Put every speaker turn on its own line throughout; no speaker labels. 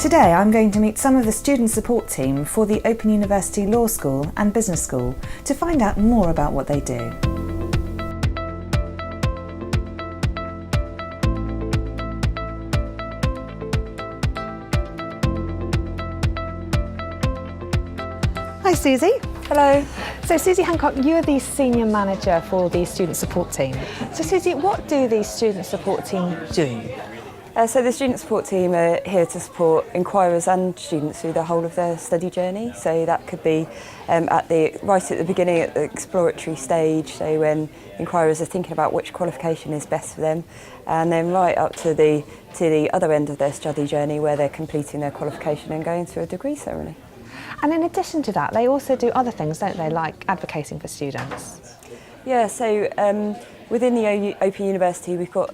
Today I'm going to meet some of the student support team for the Open University Law School and Business School to find out more about what they do. Hi Susie.
Hello.
So Susie Hancock, you're the Senior Manager for the Student Support Team. So Susie, what do the Student Support Team do?
So the Student Support Team are here to support inquirers and students through the whole of their study journey. So that could be right at the beginning, at the exploratory stage, so when inquirers are thinking about which qualification is best for them, and then right up to the other end of their study journey where they're completing their qualification and going through a degree ceremony.
And in addition to that, they also do other things, don't they, like advocating for students?
Yeah, so within the Open University we've got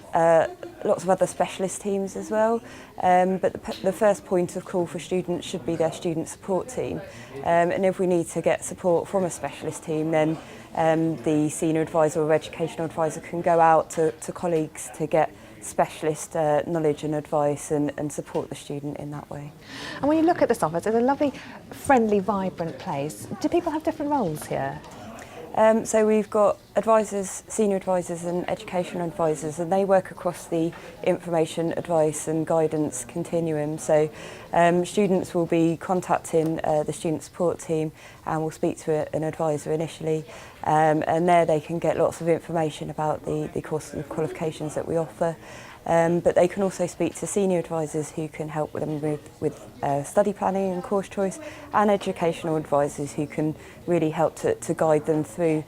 lots of other specialist teams as well, but the first point of call for students should be their student support team, and if we need to get support from a specialist team, then the senior advisor or educational advisor can go out to colleagues to get specialist knowledge and advice and support the student in that way.
And when you look at this office, it's a lovely, friendly, vibrant place. Do people have different roles here?
So we've got advisors, senior advisors and educational advisors, and they work across the information, advice and guidance continuum. So students will be contacting the student support team and will speak to an advisor initially, and there they can get lots of information about the course and qualifications that we offer. But they can also speak to senior advisors who can help them with study planning and course choice, and educational advisors who can really help to guide them through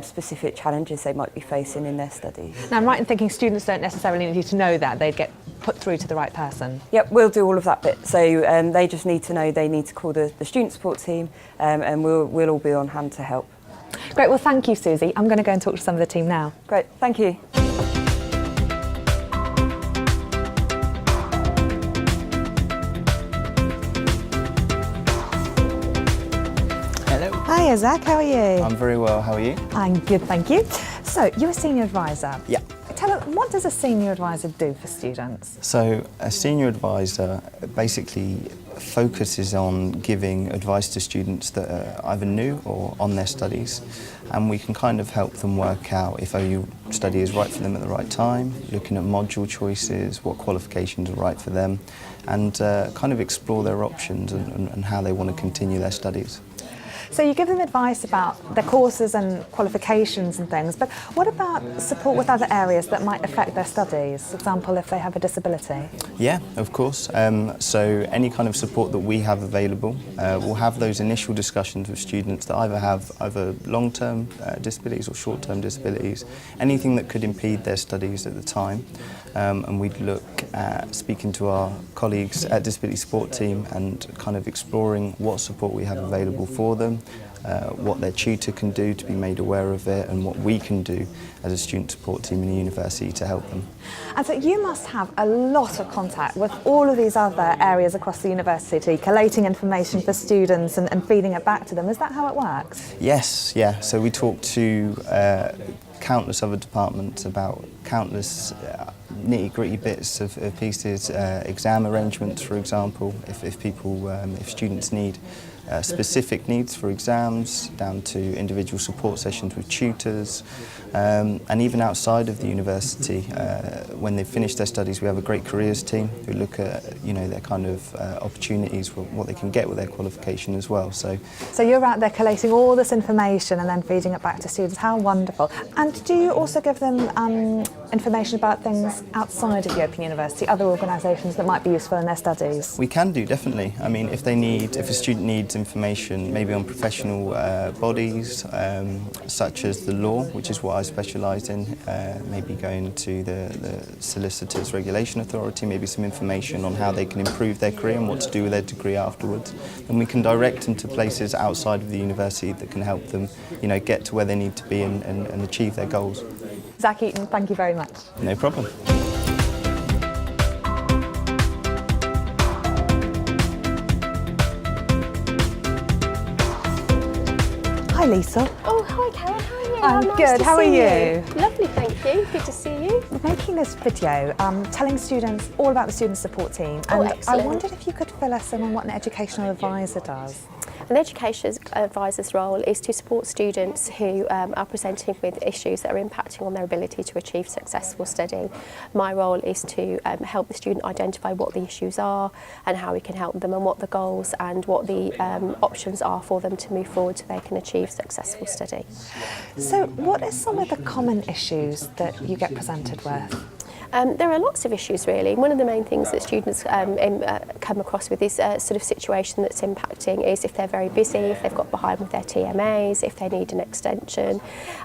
specific challenges they might be facing in their studies.
Now I'm right in thinking students don't necessarily need to know that, they'd get put through to the right person.
Yep, we'll do all of that bit. So they just need to know they need to call the student support team, and we'll all be on hand to help.
Great, well thank you Susie. I'm going to go and talk to some of the team now.
Great, thank you.
Hiya Zach, how are you?
I'm very well, how are you?
I'm good, thank you. So, you're a senior advisor.
Yeah.
Tell us, what does a senior advisor do for students?
So a senior advisor basically focuses on giving advice to students that are either new or on their studies, and we can kind of help them work out if OU study is right for them at the right time, looking at module choices, what qualifications are right for them, and kind of explore their options and how they want to continue their studies.
So you give them advice about their courses and qualifications and things, but what about support with other areas that might affect their studies? For example, if they have a disability?
Yeah, of course. So any kind of support that we have available, we'll have those initial discussions with students that either have long-term disabilities or short-term disabilities, anything that could impede their studies at the time. And we'd look at speaking to our colleagues at Disability Support Team and kind of exploring what support we have available for them, what their tutor can do to be made aware of it, and what we can do as a student support team in the university to help them.
And so you must have a lot of contact with all of these other areas across the university, collating information for students and feeding it back to them. Is that how it works?
Yes, yeah. So we talk to countless other departments about countless nitty-gritty bits of pieces, exam arrangements, for example, if students need specific needs for exams, down to individual support sessions with tutors, and even outside of the university, when they've finished their studies, we have a great careers team who look at their kind of opportunities for what they can get with their qualification as well. So
you're out there collating all this information and then feeding it back to students. How wonderful! And do you also give them information about things outside of the Open University, other organisations that might be useful in their studies?
We can do, definitely. I mean, if a student needs information maybe on professional bodies, such as the law, which is what I specialise in, maybe going to the Solicitors Regulation Authority, maybe some information on how they can improve their career and what to do with their degree afterwards. And we can direct them to places outside of the university that can help them, get to where they need to be and achieve their goals.
Zach Eaton, thank you very much.
No problem.
Hi Lisa.
Oh, hi Karen, how are
I'm
nice
good.
to
How are
see
you?
Lovely, thank you. Good to see you.
We're making this video telling students all about the student support team,
Oh,
and I
excellent.
wondered if you could fill us in on what an educational advisor does.
An education advisor's role is to support students who are presenting with issues that are impacting on their ability to achieve successful study. My role is to help the student identify what the issues are and how we can help them, and what the goals and what the options are for them to move forward so they can achieve successful study.
So what are some of the common issues that you get presented with?
There are lots of issues really. One of the main things that students come across with this sort of situation that's impacting is if they're very busy, if they've got behind with their TMAs, if they need an extension,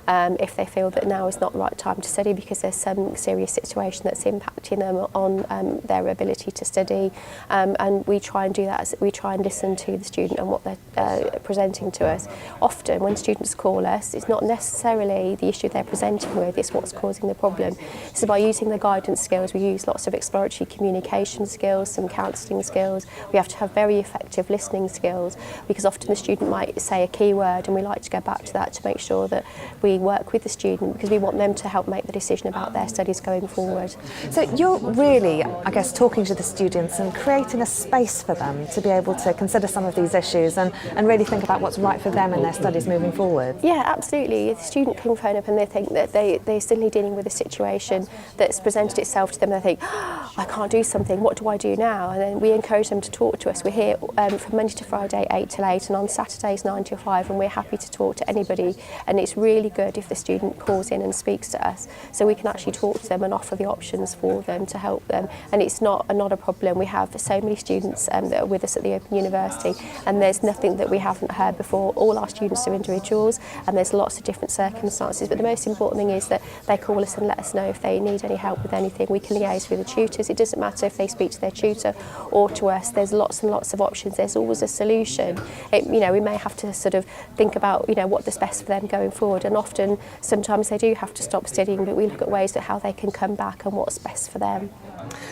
if they feel that now is not the right time to study because there's some serious situation that's impacting them on their ability to study. And we try and do that, we try and listen to the student and what they're presenting to us. Often when students call us, it's not necessarily the issue they're presenting with, it's what's causing the problem. So by using the guidance skills, we use lots of exploratory communication skills, some counselling skills. We have to have very effective listening skills, because often the student might say a key word and we like to go back to that to make sure that we work with the student, because we want them to help make the decision about their studies going forward.
So you're really, I guess, talking to the students and creating a space for them to be able to consider some of these issues and really think about what's right for them in their studies moving forward.
Yeah, absolutely. The student can phone up and they think that they're suddenly dealing with a situation that's presented itself to them. They think, oh, I can't do something, what do I do now? And then we encourage them to talk to us. We're here from Monday to Friday 8 till 8, and on Saturdays 9 till 5, and we're happy to talk to anybody. And it's really good if the student calls in and speaks to us, so we can actually talk to them and offer the options for them to help them. And it's not a problem. We have so many students that are with us at the Open University, and there's nothing that we haven't heard before. All our students are individuals, and there's lots of different circumstances, but the most important thing is that they call us and let us know if they need any help with anything. We can liaise with the tutors. It doesn't matter if they speak to their tutor or to us. There's lots and lots of options. There's always a solution. We may have to sort of think about what's best for them going forward, and often sometimes they do have to stop studying, but we look at ways of how they can come back and what's best for them.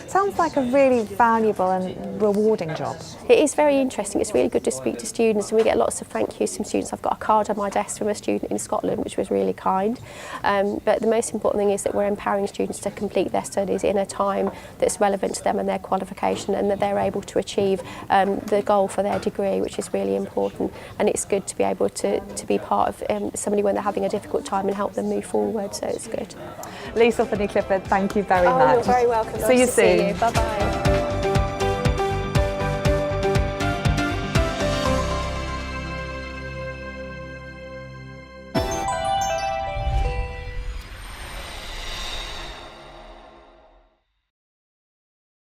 Sounds like a really valuable and rewarding job.
It is very interesting. It's really good to speak to students, and we get lots of thank yous from students. I've got a card on my desk from a student in Scotland, which was really kind. But the most important thing is that we're empowering students to complete their studies in a time that's relevant to them and their qualification, and that they're able to achieve the goal for their degree, which is really important. And it's good to be able to be part of somebody when they're having a difficult time and help them move forward, so it's good.
Lisa Finney-Clifford, thank you very much.
You're very welcome.
See you
Nice to
soon.
see you. Bye-bye.